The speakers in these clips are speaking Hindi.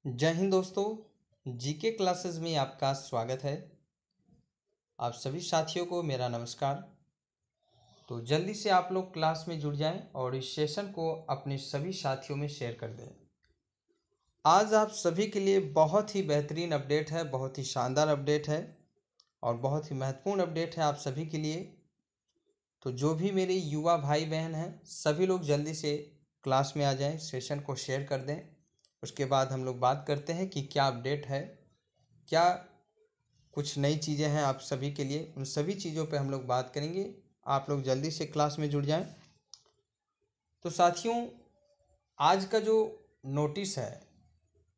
जय हिंद दोस्तों, जीके क्लासेस में आपका स्वागत है। आप सभी साथियों को मेरा नमस्कार। तो जल्दी से आप लोग क्लास में जुड़ जाएं और इस सेशन को अपने सभी साथियों में शेयर कर दें। आज आप सभी के लिए बहुत ही बेहतरीन अपडेट है, बहुत ही शानदार अपडेट है और बहुत ही महत्वपूर्ण अपडेट है आप सभी के लिए। तो जो भी मेरे युवा भाई बहन हैं, सभी लोग जल्दी से क्लास में आ जाएं, सेशन को शेयर कर दें। उसके बाद हम लोग बात करते हैं कि क्या अपडेट है, क्या कुछ नई चीज़ें हैं आप सभी के लिए। उन सभी चीज़ों पे हम लोग बात करेंगे। आप लोग जल्दी से क्लास में जुड़ जाएं। तो साथियों, आज का जो नोटिस है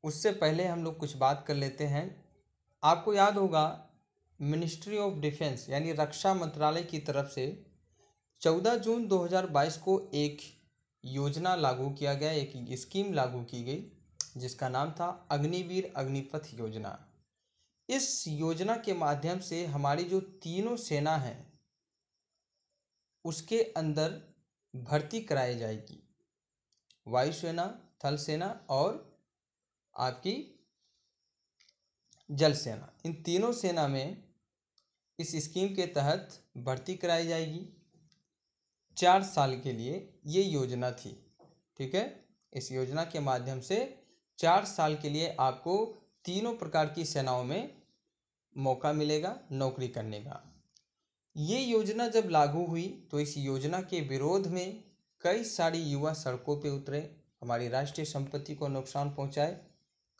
उससे पहले हम लोग कुछ बात कर लेते हैं। आपको याद होगा, मिनिस्ट्री ऑफ डिफेंस यानी रक्षा मंत्रालय की तरफ से 14 जून 2022 को एक योजना लागू किया गया, एक स्कीम लागू की गई जिसका नाम था अग्निवीर अग्निपथ योजना। इस योजना के माध्यम से हमारी जो तीनों सेना है उसके अंदर भर्ती कराई जाएगी। वायुसेना, थल सेना और आपकी जल सेना, इन तीनों सेना में इस स्कीम के तहत भर्ती कराई जाएगी। 4 साल के लिए ये योजना थी। ठीक है, इस योजना के माध्यम से 4 साल के लिए आपको तीनों प्रकार की सेनाओं में मौका मिलेगा नौकरी करने का। ये योजना जब लागू हुई तो इस योजना के विरोध में कई सारे युवा सड़कों पे उतरे, हमारी राष्ट्रीय संपत्ति को नुकसान पहुंचाए,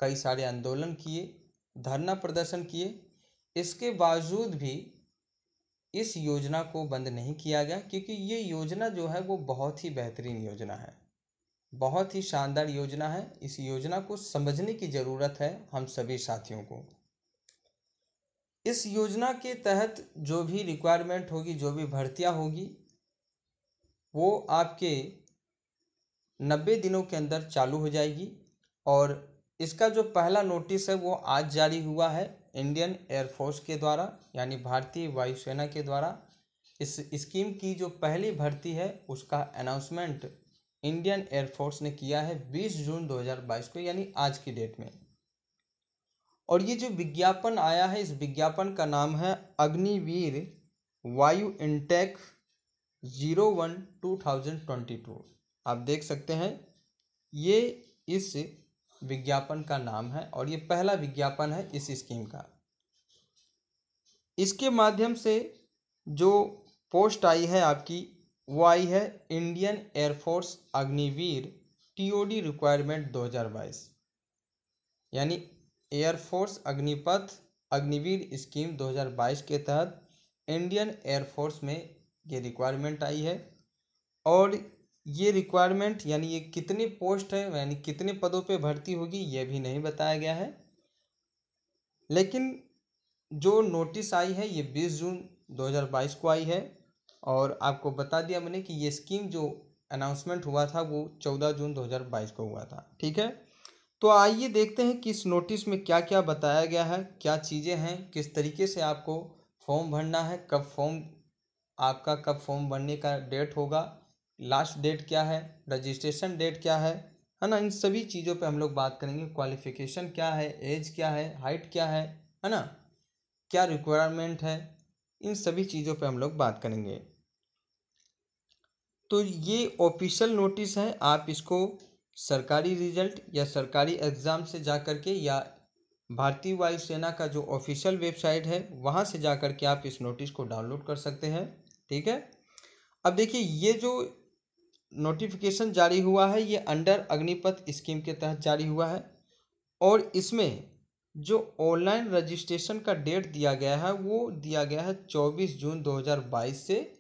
कई सारे आंदोलन किए, धरना प्रदर्शन किए। इसके बावजूद भी इस योजना को बंद नहीं किया गया, क्योंकि ये योजना जो है वो बहुत ही बेहतरीन योजना है, बहुत ही शानदार योजना है। इस योजना को समझने की ज़रूरत है हम सभी साथियों को। इस योजना के तहत जो भी रिक्वायरमेंट होगी, जो भी भर्तियां होगी, वो आपके 90 दिनों के अंदर चालू हो जाएगी। और इसका जो पहला नोटिस है वो आज जारी हुआ है इंडियन एयरफोर्स के द्वारा, यानी भारतीय वायुसेना के द्वारा। इस स्कीम की जो पहली भर्ती है उसका अनाउंसमेंट इंडियन एयरफोर्स ने किया है 20 जून 2022 को, यानी आज की डेट में। और ये जो विज्ञापन आया है, इस विज्ञापन का नाम है अग्निवीर वायु इनटेक 01 2022। आप देख सकते हैं, ये इस विज्ञापन का नाम है और ये पहला विज्ञापन है इस स्कीम का। इसके माध्यम से जो पोस्ट आई है आपकी, वो आई है Indian Air Force Agniveer TOD requirement 2022, यानी एयरफोर्स अग्निपथ अग्निवीर स्कीम 2022 के तहत इंडियन एयरफोर्स में ये रिक्वायरमेंट आई है। और ये रिक्वायरमेंट यानी ये कितनी पोस्ट है, यानी कितने पदों पे भर्ती होगी, ये भी नहीं बताया गया है। लेकिन जो नोटिस आई है ये 20 जून 2022 को आई है। और आपको बता दिया मैंने कि ये स्कीम जो अनाउंसमेंट हुआ था वो 14 जून 2022 को हुआ था। ठीक है, तो आइए देखते हैं कि इस नोटिस में क्या क्या बताया गया है, क्या चीज़ें हैं, किस तरीके से आपको फॉर्म भरना है, कब फॉर्म भरने का डेट होगा, लास्ट डेट क्या है, रजिस्ट्रेशन डेट क्या है ना। इन सभी चीज़ों पे हम लोग बात करेंगे। क्वालिफिकेशन क्या है, एज क्या है, हाइट क्या है ना, क्या रिक्वायरमेंट है, इन सभी चीज़ों पे हम लोग बात करेंगे। तो ये ऑफिशियल नोटिस है, आप इसको सरकारी रिजल्ट या सरकारी एग्ज़ाम से जा कर के, या भारतीय वायुसेना का जो ऑफिशियल वेबसाइट है वहाँ से जा कर के आप इस नोटिस को डाउनलोड कर सकते हैं। ठीक है, अब देखिए, ये जो नोटिफिकेशन जारी हुआ है ये अंडर अग्निपथ स्कीम के तहत जारी हुआ है। और इसमें जो ऑनलाइन रजिस्ट्रेशन का डेट दिया गया है वो दिया गया है 24 जून 2022 से,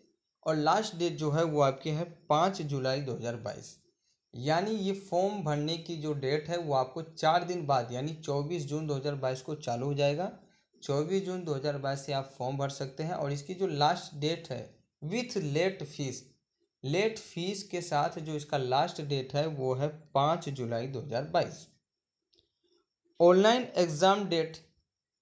और लास्ट डेट जो है वो आपके है 5 जुलाई 2022। यानी ये फॉर्म भरने की जो डेट है वो आपको 4 दिन बाद, यानी 24 जून 2022 को चालू हो जाएगा। 24 जून 2022 से आप फॉर्म भर सकते हैं। और इसकी जो लास्ट डेट है विथ लेट फीस के साथ जो इसका लास्ट डेट है वो है 5 जुलाई 2022। ऑनलाइन एग्ज़ाम डेट,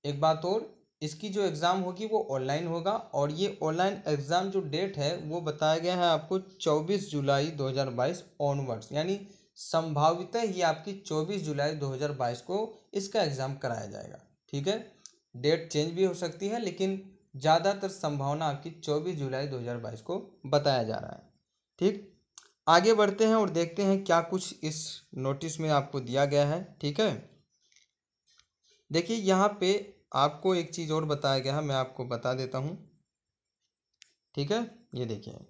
एक बात और, इसकी जो एग्ज़ाम होगी वो ऑनलाइन होगा। और ये ऑनलाइन एग्ज़ाम जो डेट है वो बताया गया है आपको 24 जुलाई 2022 ऑनवर्ड्स, यानी संभावितः ये आपकी 24 जुलाई 2022 को इसका एग्ज़ाम कराया जाएगा। ठीक है, डेट चेंज भी हो सकती है, लेकिन ज़्यादातर संभावना आपकी 24 जुलाई 2022 को बताया जा रहा है। ठीक, आगे बढ़ते हैं और देखते हैं क्या कुछ इस नोटिस में आपको दिया गया है। ठीक है, देखिए यहाँ पे आपको एक चीज़ और बताया गया है, मैं आपको बता देता हूँ। ठीक है, ये देखिए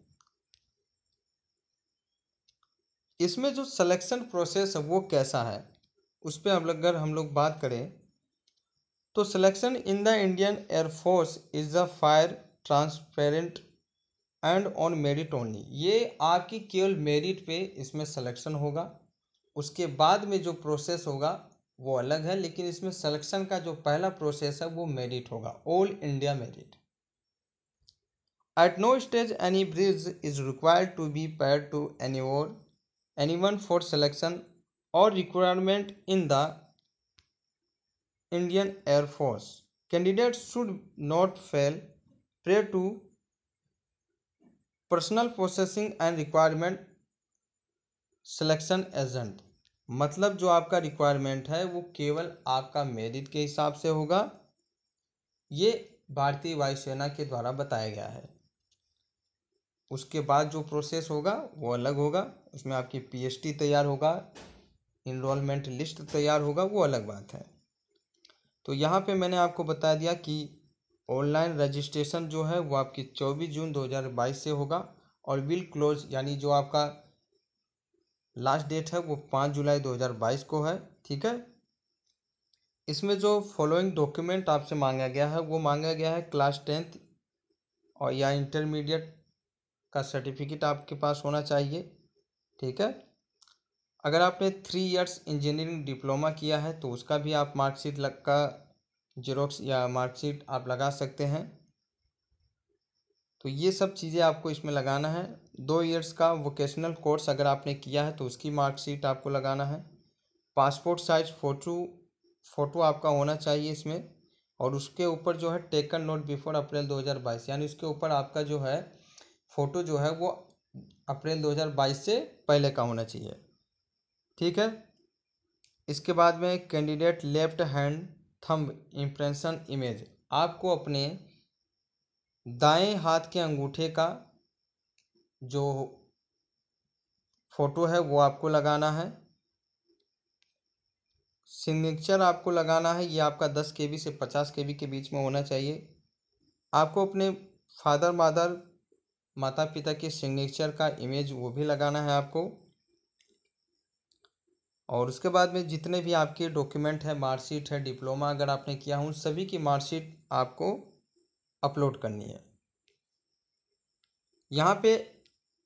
इसमें जो सिलेक्शन प्रोसेस है वो कैसा है, उस पर अगर हम लोग बात करें तो selection in the Indian air force is the fire transparent and on merit only. ये आपकी केवल मेरिट पे इसमें सिलेक्शन होगा, उसके बाद में जो प्रोसेस होगा वो अलग है, लेकिन इसमें सिलेक्शन का जो पहला प्रोसेस है वो मेरिट होगा, all India merit. At no stage any bribe is required to be paid to anyone for selection or requirement in the Indian Air Force. Candidates should not fail prey to personal processing and requirement selection agent। मतलब जो आपका रिक्वायरमेंट है वो केवल आपका मेरिट के हिसाब से होगा, ये भारतीय वायुसेना के द्वारा बताया गया है। उसके बाद जो प्रोसेस होगा वो अलग होगा, उसमें आपकी पीएसटी तैयार होगा, इनरोलमेंट लिस्ट तैयार होगा, वो अलग बात है। तो यहाँ पे मैंने आपको बता दिया कि ऑनलाइन रजिस्ट्रेशन जो है वो आपकी 24 जून 2022 से होगा और विल क्लोज यानी जो आपका लास्ट डेट है वो 5 जुलाई 2022 को है। ठीक है, इसमें जो फॉलोइंग डॉक्यूमेंट आपसे मांगा गया है वो मांगा गया है क्लास 10th और या इंटरमीडिएट का सर्टिफिकेट आपके पास होना चाहिए। ठीक है, अगर आपने 3 इयर्स इंजीनियरिंग डिप्लोमा किया है तो उसका भी आप मार्कशीट का जेरोक्स या मार्कशीट आप लगा सकते हैं। तो ये सब चीज़ें आपको इसमें लगाना है। 2 इयर्स का वोकेशनल कोर्स अगर आपने किया है तो उसकी मार्कशीट आपको लगाना है। पासपोर्ट साइज फ़ोटो आपका होना चाहिए इसमें, और उसके ऊपर जो है टेकन नोट बिफोर अप्रैल 2022 यानी उसके ऊपर आपका जो है फ़ोटो जो है वो अप्रैल 2022 से पहले का होना चाहिए। ठीक है, इसके बाद में candidate left hand thumb impression image, आपको अपने दाएं हाथ के अंगूठे का जो फ़ोटो है वो आपको लगाना है। सिग्नेचर आपको लगाना है, ये आपका 10 KB से 50 KB के बीच में होना चाहिए। आपको अपने फादर मदर माता पिता के सिग्नेचर का इमेज वो भी लगाना है आपको। और उसके बाद में जितने भी आपके डॉक्यूमेंट है, मार्कशीट है, डिप्लोमा अगर आपने किया हो, उन सभी की मार्कशीट आपको अपलोड करनी है। यहाँ पे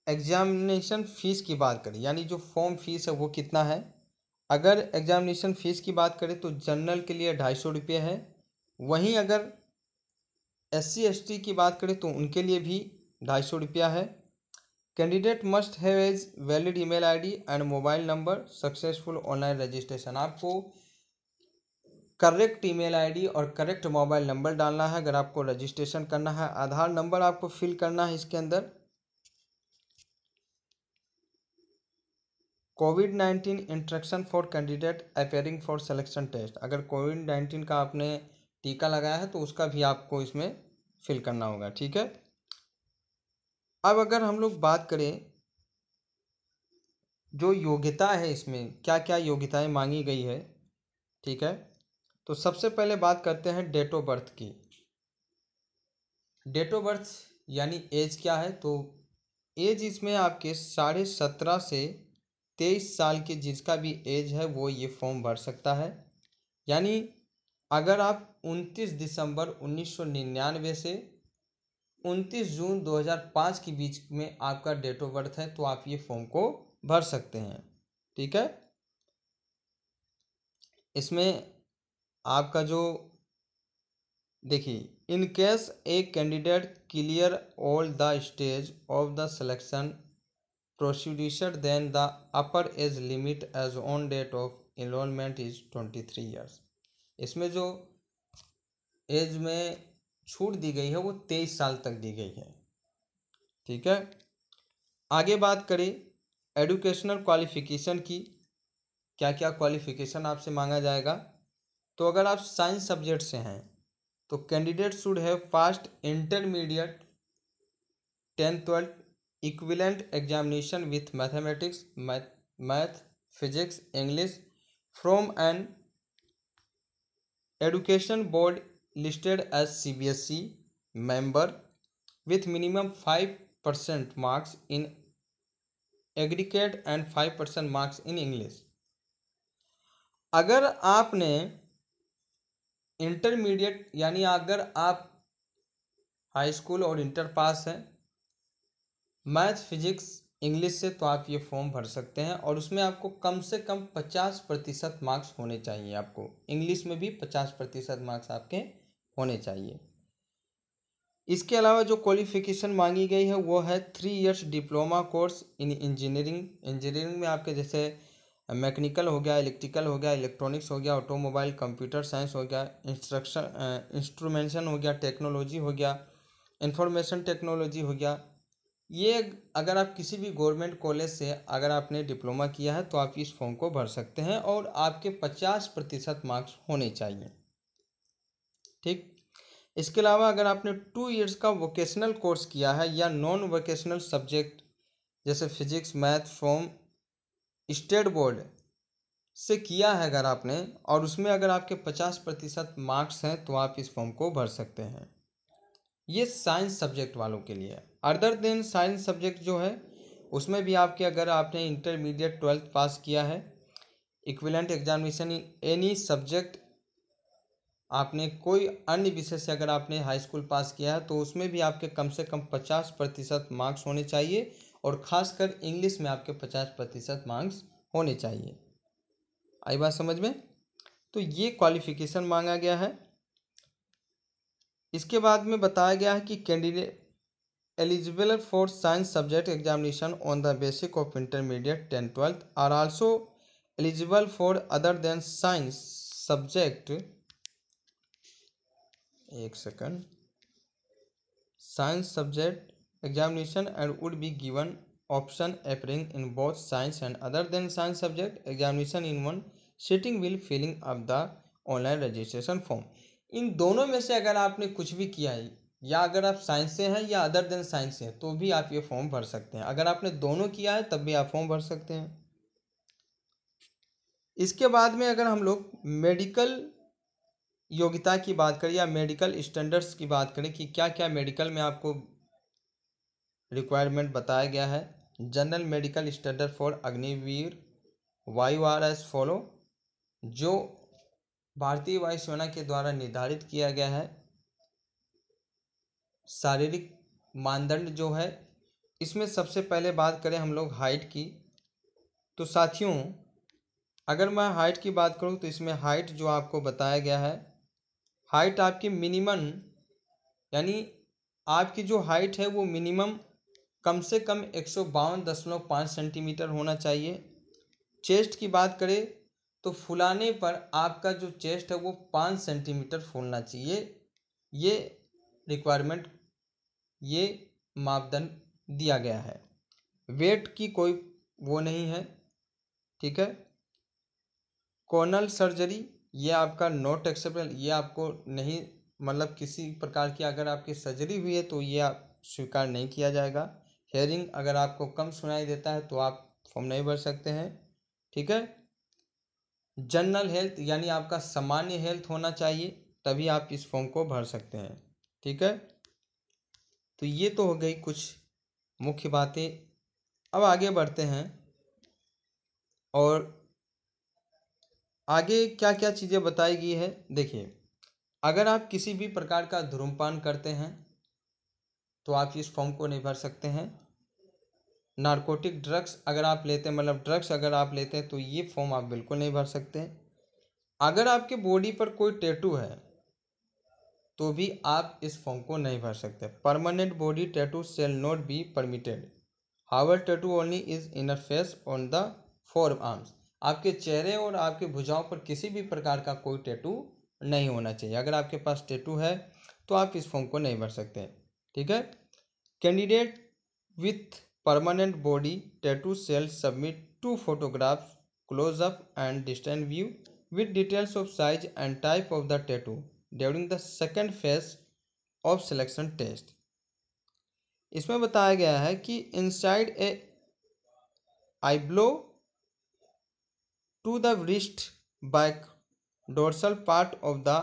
एग्जामिनेशन फ़ीस की बात करें यानी जो फॉर्म फीस है वो कितना है। अगर एग्जामिनेशन फ़ीस की बात करें तो जनरल के लिए 250 रुपये है। वहीं अगर SC ST की बात करें तो उनके लिए भी 250 रुपया है। Candidate must have age valid email ID and mobile number successful online registration. आपको करेक्ट ईमेल ID और करेक्ट मोबाइल नंबर डालना है अगर आपको रजिस्ट्रेशन करना है। आधार नंबर आपको फिल करना है इसके अंदर। कोविड-19 instruction for candidate appearing for selection test, अगर कोविड-19 का आपने टीका लगाया है तो उसका भी आपको इसमें फिल करना होगा। ठीक है, अब अगर हम लोग बात करें जो योग्यता है, इसमें क्या क्या योग्यताएं मांगी गई है। ठीक है, तो सबसे पहले बात करते हैं डेट ऑफ बर्थ की। डेट ऑफ बर्थ यानी एज क्या है, तो एज इसमें आपके 17.5 से 23 साल के जिसका भी एज है वो ये फॉर्म भर सकता है। यानी अगर आप 29 दिसंबर 1999 से 29 जून 2005 के बीच में आपका डेट ऑफ बर्थ है तो आप ये फॉर्म को भर सकते हैं। ठीक है, इसमें आपका जो देखिए, in case a candidate clear all the stage of the selection procedure then the upper age limit age on date of enrolment is 23 years. इसमें जो एज में छूट दी गई है वो 23 साल तक दी गई है। ठीक है, आगे बात करें एजुकेशनल क्वालिफिकेशन की, क्या क्या क्वालिफिकेशन आपसे मांगा जाएगा। तो अगर आप साइंस सब्जेक्ट से हैं तो candidate should have passed intermediate 10th-12th equivalent examination with mathematics, math, physics, English from an education board listed as CBSE member with minimum 5% marks in aggregate and 5% marks in English। अगर आपने इंटरमीडिएट यानी अगर आप हाई स्कूल और इंटर पास हैं मैथ फिजिक्स इंग्लिश से, तो आप ये फॉर्म भर सकते हैं और उसमें आपको कम से कम 50% मार्क्स होने चाहिए। आपको इंग्लिश में भी 50% मार्क्स आपके होने चाहिए। इसके अलावा जो क्वालिफिकेशन मांगी गई है वो है 3 years diploma course in engineering. Engineering में आपके जैसे मैकेनिकल हो गया, इलेक्ट्रिकल हो गया, इलेक्ट्रॉनिक्स हो गया, ऑटोमोबाइल, कंप्यूटर साइंस हो गया, इंस्ट्रूमेंटेशन हो गया, टेक्नोलॉजी हो गया, इंफॉर्मेशन टेक्नोलॉजी हो गया। ये अगर आप किसी भी गवर्नमेंट कॉलेज से अगर आपने डिप्लोमा किया है तो आप इस फॉर्म को भर सकते हैं और आपके 50% मार्क्स होने चाहिए। ठीक। इसके अलावा अगर आपने 2 इयर्स का वोकेशनल कोर्स किया है या नॉन वोकेशनल सब्जेक्ट जैसे physics math from state board से किया है अगर आपने और उसमें अगर आपके 50% मार्क्स हैं तो आप इस फॉर्म को भर सकते हैं। ये साइंस सब्जेक्ट वालों के लिए है। अदर देन साइंस सब्जेक्ट जो है उसमें भी आपके अगर आपने इंटरमीडिएट 12th पास किया है equivalent examination in any subject, आपने कोई अन्य विषय से अगर आपने हाई स्कूल पास किया है तो उसमें भी आपके कम से कम 50% मार्क्स होने चाहिए और ख़ासकर इंग्लिश में आपके 50% मार्क्स होने चाहिए। आई बात समझ में। तो ये क्वालिफिकेशन मांगा गया है। इसके बाद में बताया गया है कि candidate eligible for science subject examination on the basic of intermediate 10th-12th are also eligible for other than science subject, एक second, science subject examination and would be given option appearing in both science and other than science subject examination in one sitting will filling up the online registration form। इन दोनों में से अगर आपने कुछ भी किया है या अगर आप साइंस से हैं या अदर देन साइंस से हैं तो भी आप ये फॉर्म भर सकते हैं। अगर आपने दोनों किया है तब भी आप फॉर्म भर सकते हैं। इसके बाद में अगर हम लोग मेडिकल योग्यता की बात करें या मेडिकल स्टैंडर्ड्स की बात करें कि क्या क्या मेडिकल में आपको रिक्वायरमेंट बताया गया है। General medical standard for Agniveer वायु आर एस फॉलो, जो भारतीय वायुसेना के द्वारा निर्धारित किया गया है। शारीरिक मानदंड जो है इसमें सबसे पहले बात करें हम लोग हाइट की, तो साथियों अगर मैं हाइट की बात करूं तो इसमें हाइट जो आपको बताया गया है, हाइट आपकी मिनिमम यानी आपकी जो हाइट है वो मिनिमम कम से कम 152.5 सेंटीमीटर होना चाहिए। चेस्ट की बात करें तो फुलाने पर आपका जो चेस्ट है वो 5 सेंटीमीटर फूलना चाहिए। ये रिक्वायरमेंट, ये मापदंड दिया गया है। वेट की कोई वो नहीं है, ठीक है। कॉर्नल सर्जरी ये आपका नॉट एक्सेप्टेबल, ये आपको नहीं, मतलब किसी प्रकार की अगर आपकी सर्जरी हुई है तो ये आप स्वीकार नहीं किया जाएगा। हेयरिंग अगर आपको कम सुनाई देता है तो आप फॉर्म नहीं भर सकते हैं, ठीक है। जनरल हेल्थ यानी आपका सामान्य हेल्थ होना चाहिए तभी आप इस फॉर्म को भर सकते हैं, ठीक है। तो ये तो हो गई कुछ मुख्य बातें। अब आगे बढ़ते हैं और आगे क्या क्या चीज़ें बताई गई है। देखिए, अगर आप किसी भी प्रकार का धूम्रपान करते हैं तो आप इस फॉर्म को नहीं भर सकते हैं। नारकोटिक ड्रग्स अगर आप लेते हैं, मतलब ड्रग्स अगर आप लेते हैं तो ये फॉर्म आप बिल्कुल नहीं भर सकते। अगर आपके बॉडी पर कोई टैटू है तो भी आप इस फॉर्म को नहीं भर सकते। Permanent body tattoo shall not be permitted, however tattoo only is inner face on the four arms. आपके चेहरे और आपके भुजाओं पर किसी भी प्रकार का कोई टैटू नहीं होना चाहिए। अगर आपके पास टैटू है तो आप इस फॉर्म को नहीं भर सकते, ठीक है। Candidate with permanent body tattoo shall submit 2 photographs close-up and distant view with details of size and type of the tattoo during the second phase of selection test. इसमें बताया गया है कि inside a eyebrow to the wrist back dorsal part of the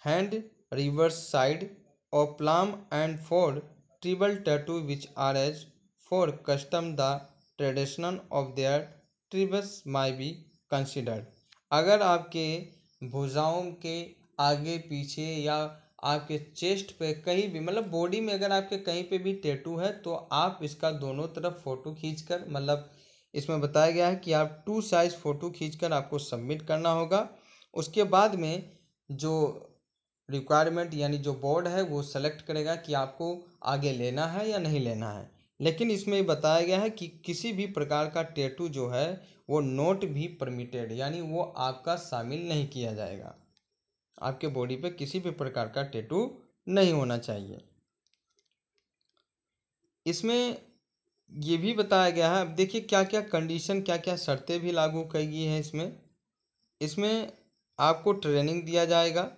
hand reverse side of palm and for tribal tattoo which are as for custom the tradition of their tribes might be considered. अगर आपके भुजाओं के आगे पीछे या आपके चेस्ट पे कहीं भी मतलब बॉडी में अगर आपके कहीं पे भी टैटू है तो आप इसका दोनों तरफ फ़ोटो खींचकर मतलब इसमें बताया गया है कि आप 2 साइज़ फ़ोटो खींचकर आपको सबमिट करना होगा। उसके बाद में जो रिक्वायरमेंट यानी जो बोर्ड है वो सेलेक्ट करेगा कि आपको आगे लेना है या नहीं लेना है। लेकिन इसमें बताया गया है कि किसी भी प्रकार का टैटू जो है वो नॉट भी परमिटेड यानी वो आपका शामिल नहीं किया जाएगा। आपके बॉडी पे किसी भी प्रकार का टैटू नहीं होना चाहिए। इसमें ये भी बताया गया है, अब देखिए क्या क्या कंडीशन क्या क्या शर्तें भी लागू की गई हैं। इसमें आपको ट्रेनिंग दिया जाएगा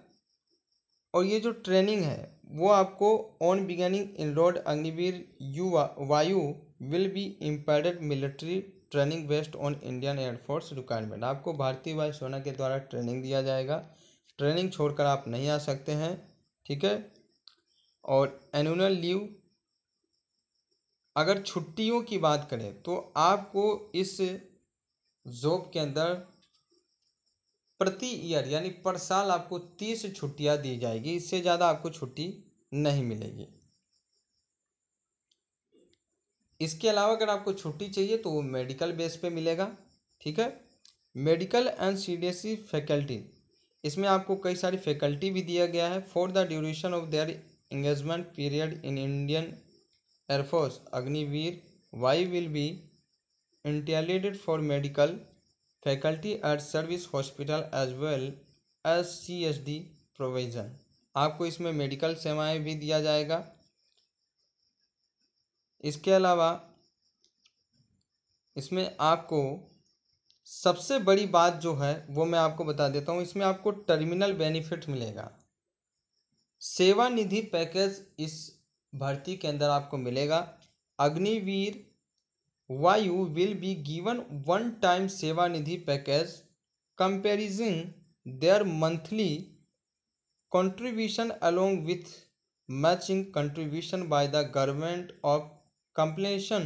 और ये जो ट्रेनिंग है वो आपको on beginning inroad Agniveer Vayu will be imparted military training based on Indian air force requirement. आपको भारतीय वायुसेना के द्वारा ट्रेनिंग दिया जाएगा, ट्रेनिंग छोड़कर आप नहीं आ सकते हैं, ठीक है। और एनुअल लीव, अगर छुट्टियों की बात करें तो आपको इस जॉब के अंदर प्रति ईयर यानी पर साल आपको 30 छुट्टियां दी जाएगी, इससे ज़्यादा आपको छुट्टी नहीं मिलेगी। इसके अलावा अगर आपको छुट्टी चाहिए तो वो मेडिकल बेस पे मिलेगा, ठीक है। मेडिकल एंड सीडीएसई फैकल्टी, इसमें आपको कई सारी फैकल्टी भी दिया गया है। For the duration of their engagement period in Indian Air Force Agniveer Vayu will be intelligent for medical faculty at service hospital as well as CSD provision. आपको इसमें मेडिकल सेवाएं भी दिया जाएगा। इसके अलावा इसमें आपको सबसे बड़ी बात जो है वो मैं आपको बता देता हूँ, इसमें आपको टर्मिनल बेनिफिट मिलेगा। सेवानिधि पैकेज इस भर्ती के अंदर आपको मिलेगा। Agniveer Vayu will be given one time Sevanidhi package comprising their monthly contribution along with matching contribution by the government of completion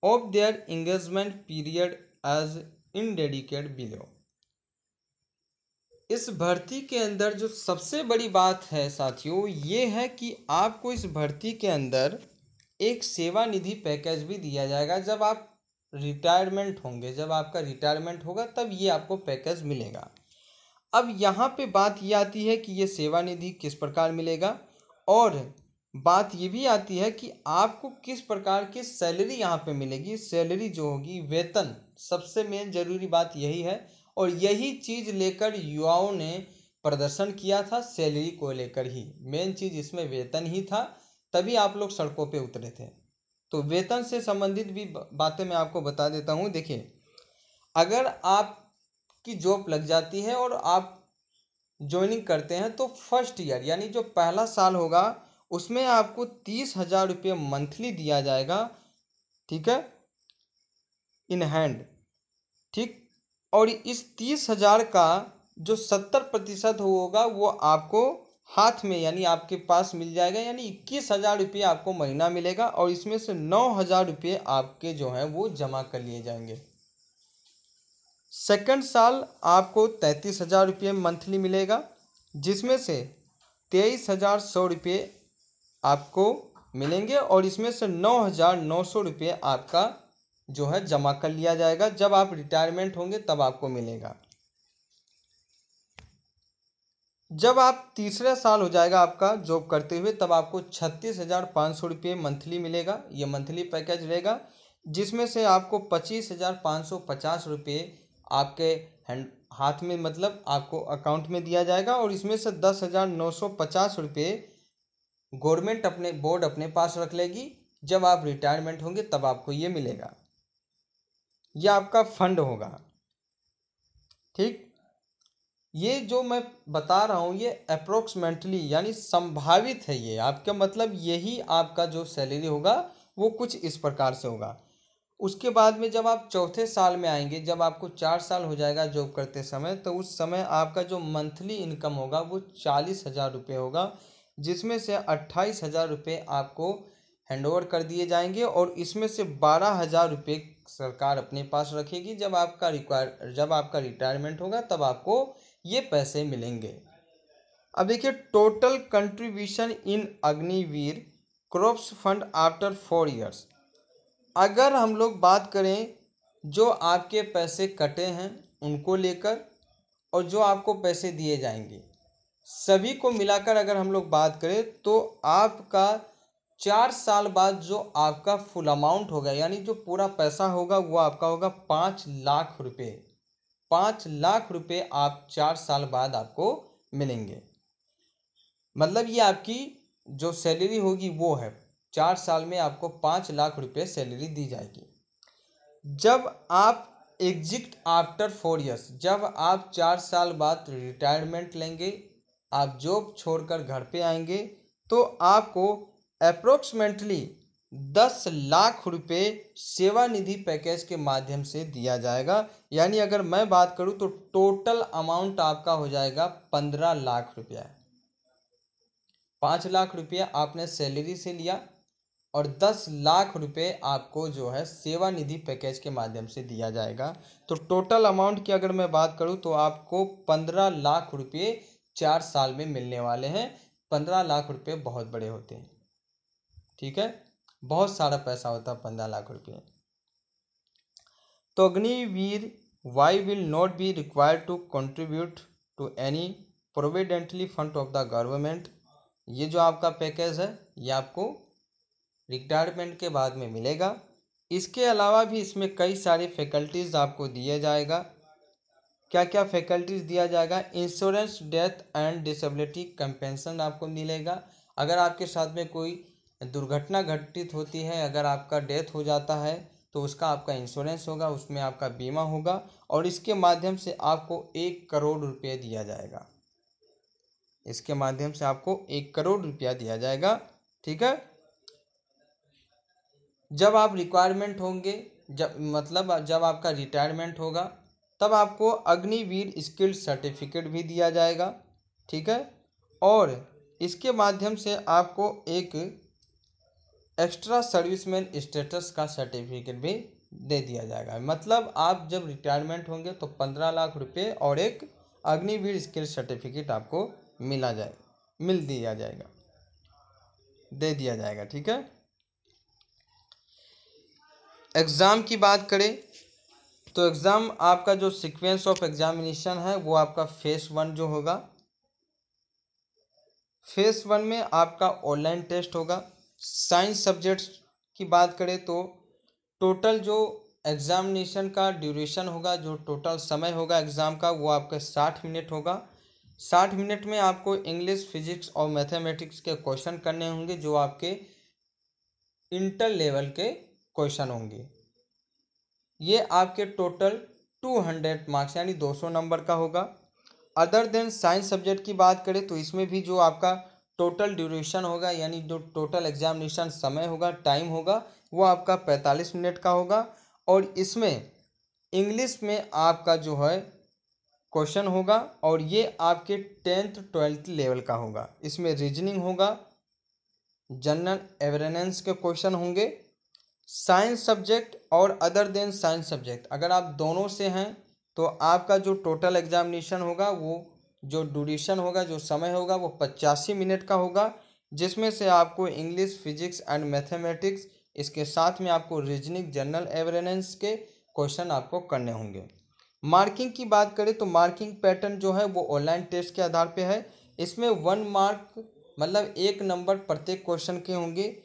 of their engagement period as indicated below। इस भर्ती के अंदर जो सबसे बड़ी बात है साथियों ये है कि आपको इस भर्ती के अंदर एक सेवानिधि पैकेज भी दिया जाएगा। जब आप रिटायरमेंट होंगे, जब आपका रिटायरमेंट होगा तब ये आपको पैकेज मिलेगा। अब यहाँ पे बात ये आती है कि ये सेवानिधि किस प्रकार मिलेगा और बात ये भी आती है कि आपको किस प्रकार की सैलरी यहाँ पे मिलेगी। सैलरी जो होगी, वेतन, सबसे मेन जरूरी बात यही है और यही चीज़ लेकर युवाओं ने प्रदर्शन किया था। सैलरी को लेकर ही मेन चीज़ इसमें वेतन ही था, तभी आप लोग सड़कों पे उतरे थे। तो वेतन से संबंधित भी बातें मैं आपको बता देता हूँ। देखिए, अगर आपकी जॉब लग जाती है और आप ज्वाइनिंग करते हैं तो फर्स्ट ईयर यानी जो पहला साल होगा उसमें आपको 30,000 रुपये मंथली दिया जाएगा, ठीक है, इन हैंड, ठीक। और इस 30,000 का जो 70% होगा वो आपको हाथ में यानी आपके पास मिल जाएगा, यानी 21,000 रुपये आपको महीना मिलेगा और इसमें से 9,000 रुपये आपके जो हैं वो जमा कर लिए जाएंगे। सेकंड साल आपको 33,000 रुपये मंथली मिलेगा, जिसमें से 23,100 रुपये आपको मिलेंगे और इसमें से 9,900 रुपये आपका जो है जमा कर लिया जाएगा। जब आप रिटायरमेंट होंगे तब आपको मिलेगा। जब आप तीसरा साल हो जाएगा आपका जॉब करते हुए तब आपको 36,500 रुपये मंथली मिलेगा। ये मंथली पैकेज रहेगा, जिसमें से आपको 25,550 रुपये आपके हाथ में मतलब आपको अकाउंट में दिया जाएगा और इसमें से 10,950 रुपये गवर्नमेंट अपने बोर्ड अपने पास रख लेगी। जब आप रिटायरमेंट होंगे तब आपको ये मिलेगा। यह आपका फंड होगा। ठीक, ये जो मैं बता रहा हूँ ये अप्रोक्सीमेटली यानी संभावित है, ये आपका मतलब यही आपका जो सैलरी होगा वो कुछ इस प्रकार से होगा। उसके बाद में जब आप चौथे साल में आएंगे, जब आपको 4 साल हो जाएगा जॉब करते समय, तो उस समय आपका जो मंथली इनकम होगा वो 40,000 रुपये होगा, जिसमें से 28,000 रुपये आपको हैंडओवर कर दिए जाएंगे और इसमें से 12,000 रुपये सरकार अपने पास रखेगी। जब आपका रिटायरमेंट होगा तब आपको ये पैसे मिलेंगे। अब देखिए, total contribution in Agniveer crops fund after 4 years. अगर हम लोग बात करें जो आपके पैसे कटे हैं उनको लेकर और जो आपको पैसे दिए जाएंगे, सभी को मिलाकर अगर हम लोग बात करें तो आपका 4 साल बाद जो आपका फुल अमाउंट होगा यानी जो पूरा पैसा होगा वो आपका होगा 5,00,000 रुपये। 5,00,000 रुपये आप 4 साल बाद आपको मिलेंगे। मतलब ये आपकी जो सैलरी होगी वो है, 4 साल में आपको 5,00,000 रुपये सैलरी दी जाएगी। जब आप एग्जिट आफ्टर 4 ईयर्स, जब आप 4 साल बाद रिटायरमेंट लेंगे, आप जॉब छोड़कर घर पे आएंगे, तो आपको अप्रोक्सीमेटली 10,00,000 रुपये सेवानिधि पैकेज के माध्यम से दिया जाएगा। यानी अगर मैं बात करूं तो टोटल अमाउंट आपका हो जाएगा 15,00,000 रुपया। 5,00,000 रुपये आपने सैलरी से लिया और 10,00,000 रुपये आपको जो है सेवानिधि पैकेज के माध्यम से दिया जाएगा। तो टोटल अमाउंट की अगर मैं बात करूं तो आपको 15,00,000 रुपये 4 साल में मिलने वाले हैं। 15,00,000 रुपये बहुत बड़े होते हैं, ठीक है, बहुत सारा पैसा होता है 15,00,000 रुपये। तो Agniveer Vayu will not be required to contribute to any provident fund of the government. ये जो आपका पैकेज है ये आपको रिटायरमेंट के बाद में मिलेगा। इसके अलावा भी इसमें कई सारी फैकल्टीज़ आपको दिया जाएगा। क्या क्या फैकल्टीज़ दिया जाएगा? इंश्योरेंस, डेथ एंड डिसेबिलिटी कंपेंसन आपको मिलेगा। अगर आपके साथ में कोई दुर्घटना घटित होती है, अगर आपका डेथ हो जाता है तो उसका आपका इंश्योरेंस होगा, उसमें आपका बीमा होगा और इसके माध्यम से आपको 1 करोड़ रुपये दिया जाएगा। इसके माध्यम से आपको 1 करोड़ रुपया दिया जाएगा, ठीक है। जब आप रिक्वायरमेंट होंगे, जब आपका रिटायरमेंट होगा तब आपको अग्निवीर स्किल सर्टिफिकेट भी दिया जाएगा, ठीक है। और इसके माध्यम से आपको एक एक्स्ट्रा सर्विसमैन स्टेटस का सर्टिफिकेट भी दे दिया जाएगा। मतलब आप जब रिटायरमेंट होंगे तो 15,00,000 रुपये और एक अग्निवीर स्किल सर्टिफिकेट आपको दे दिया जाएगा, ठीक है। एग्ज़ाम की बात करें तो एग्ज़ाम आपका जो सीक्वेंस ऑफ एग्जामिनेशन है वो आपका फेस 1 जो होगा, फेस 1 में आपका ऑनलाइन टेस्ट होगा। साइंस सब्जेक्ट्स की बात करें तो टोटल जो एग्ज़ामिनेशन का ड्यूरेशन होगा, जो टोटल समय होगा एग्ज़ाम का, वो आपका 60 मिनट होगा। 60 मिनट में आपको इंग्लिश, फिजिक्स और मैथमेटिक्स के क्वेश्चन करने होंगे जो आपके इंटर लेवल के क्वेश्चन होंगे। ये आपके टोटल 200 मार्क्स यानी 200 नंबर का होगा। अदर देन साइंस सब्जेक्ट की बात करें तो इसमें भी जो आपका टोटल ड्यूरेशन होगा यानी जो टोटल एग्जामिनेशन समय होगा, टाइम होगा, वो आपका 45 मिनट का होगा। और इसमें इंग्लिश में आपका जो है क्वेश्चन होगा और ये आपके 10th 12th लेवल का होगा। इसमें रीजनिंग होगा, जनरल अवेयरनेस के क्वेश्चन होंगे। साइंस सब्जेक्ट और अदर देन साइंस सब्जेक्ट अगर आप दोनों से हैं तो आपका जो टोटल एग्जामिनेशन होगा, वो जो ड्यूरेशन होगा, जो समय होगा, वो 85 मिनट का होगा, जिसमें से आपको इंग्लिश, फिजिक्स एंड मैथमेटिक्स, इसके साथ में आपको रीजनिंग, जनरल अवेयरनेस के क्वेश्चन आपको करने होंगे। मार्किंग की बात करें तो मार्किंग पैटर्न जो है वो ऑनलाइन टेस्ट के आधार पे है। इसमें 1 मार्क मतलब 1 नंबर प्रत्येक क्वेश्चन के होंगे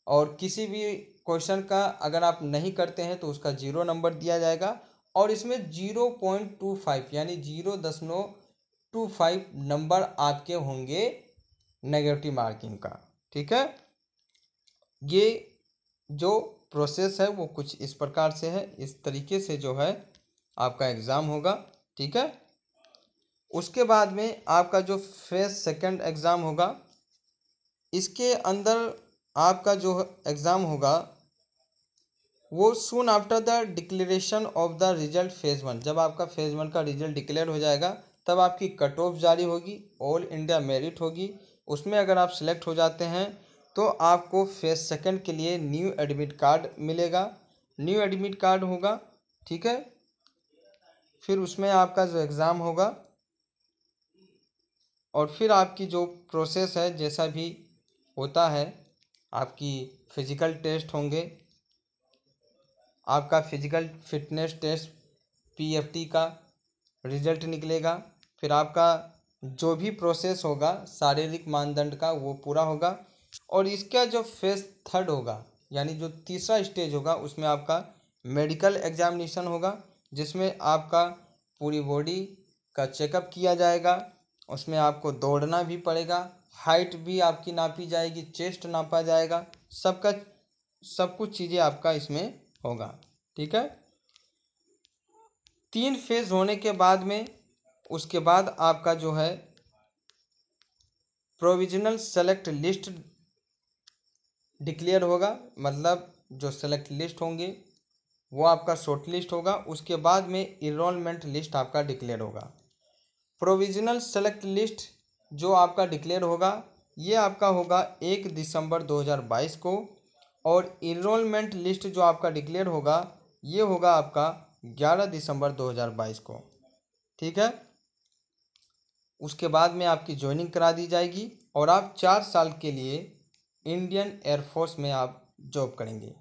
और किसी भी क्वेश्चन का अगर आप नहीं करते हैं तो उसका 0 नंबर दिया जाएगा। और इसमें 0.25 यानी 0.25 नंबर आपके होंगे नेगेटिव मार्किंग का, ठीक है। ये जो प्रोसेस है वो कुछ इस प्रकार से है। इस तरीके से जो है आपका एग्ज़ाम होगा। ठीक है। उसके बाद में आपका जो फेज सेकंड एग्ज़ाम होगा, इसके अंदर आपका जो एग्ज़ाम होगा वो soon after the declaration of the result phase one. जब आपका फेज़ वन का रिजल्ट डिक्लेयर हो जाएगा तब आपकी कट ऑफ जारी होगी, ऑल इंडिया मेरिट होगी। उसमें अगर आप सिलेक्ट हो जाते हैं तो आपको फेज़ सेकंड के लिए न्यू एडमिट कार्ड मिलेगा, न्यू एडमिट कार्ड होगा, ठीक है। फिर उसमें आपका जो एग्ज़ाम होगा और फिर आपकी जो प्रोसेस है जैसा भी होता है, आपकी फिज़िकल टेस्ट होंगे, आपका फिज़िकल फिटनेस टेस्ट पीएफटी का रिजल्ट निकलेगा। फिर आपका जो भी प्रोसेस होगा शारीरिक मानदंड का वो पूरा होगा। और इसका जो फेज़ थर्ड होगा यानी जो तीसरा स्टेज होगा उसमें आपका मेडिकल एग्जामिनेशन होगा, जिसमें आपका पूरी बॉडी का चेकअप किया जाएगा। उसमें आपको दौड़ना भी पड़ेगा, हाइट भी आपकी नापी जाएगी, चेस्ट नापा जाएगा, सब कुछ चीज़ें आपका इसमें होगा, ठीक है। 3 फेज होने के बाद में उसके बाद आपका जो है प्रोविजनल सेलेक्ट लिस्ट डिक्लेयर होगा, मतलब जो सेलेक्ट लिस्ट होंगे वो आपका शॉर्ट लिस्ट होगा। उसके बाद में इनरोलमेंट लिस्ट आपका डिक्लेयर होगा। प्रोविजनल सेलेक्ट लिस्ट जो आपका डिक्लेयर होगा ये आपका होगा 1 दिसंबर 2022 को, और इनरोलमेंट लिस्ट जो आपका डिक्लेयर होगा ये होगा आपका 11 दिसंबर 2022 को, ठीक है। उसके बाद में आपकी ज्वाइनिंग करा दी जाएगी और आप 4 साल के लिए इंडियन एयरफोर्स में आप जॉब करेंगे।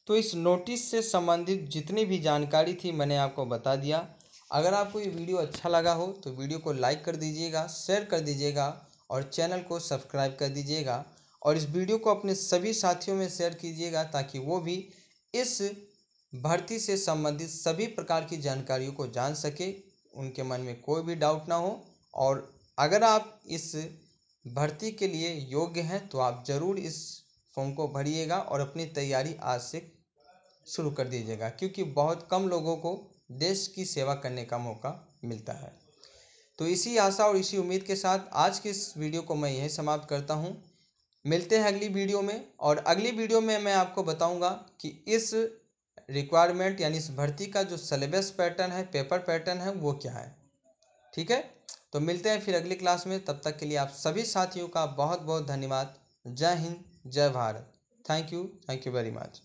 तो इस नोटिस से संबंधित जितनी भी जानकारी थी मैंने आपको बता दिया। अगर आपको ये वीडियो अच्छा लगा हो तो वीडियो को लाइक कर दीजिएगा, शेयर कर दीजिएगा और चैनल को सब्सक्राइब कर दीजिएगा। और इस वीडियो को अपने सभी साथियों में शेयर कीजिएगा ताकि वो भी इस भर्ती से संबंधित सभी प्रकार की जानकारियों को जान सके, उनके मन में कोई भी डाउट ना हो। और अगर आप इस भर्ती के लिए योग्य हैं तो आप ज़रूर इस फॉर्म को भरिएगा और अपनी तैयारी आज से शुरू कर दीजिएगा, क्योंकि बहुत कम लोगों को देश की सेवा करने का मौका मिलता है। तो इसी आशा और इसी उम्मीद के साथ आज की इस वीडियो को मैं यहीं समाप्त करता हूँ। मिलते हैं अगली वीडियो में, और अगली वीडियो में मैं आपको बताऊंगा कि इस रिक्वायरमेंट यानी इस भर्ती का जो सिलेबस पैटर्न है, पेपर पैटर्न है, वो क्या है, ठीक है। तो मिलते हैं फिर अगली क्लास में। तब तक के लिए आप सभी साथियों का बहुत बहुत धन्यवाद। जय हिंद, जय Bharat. Thank you very much.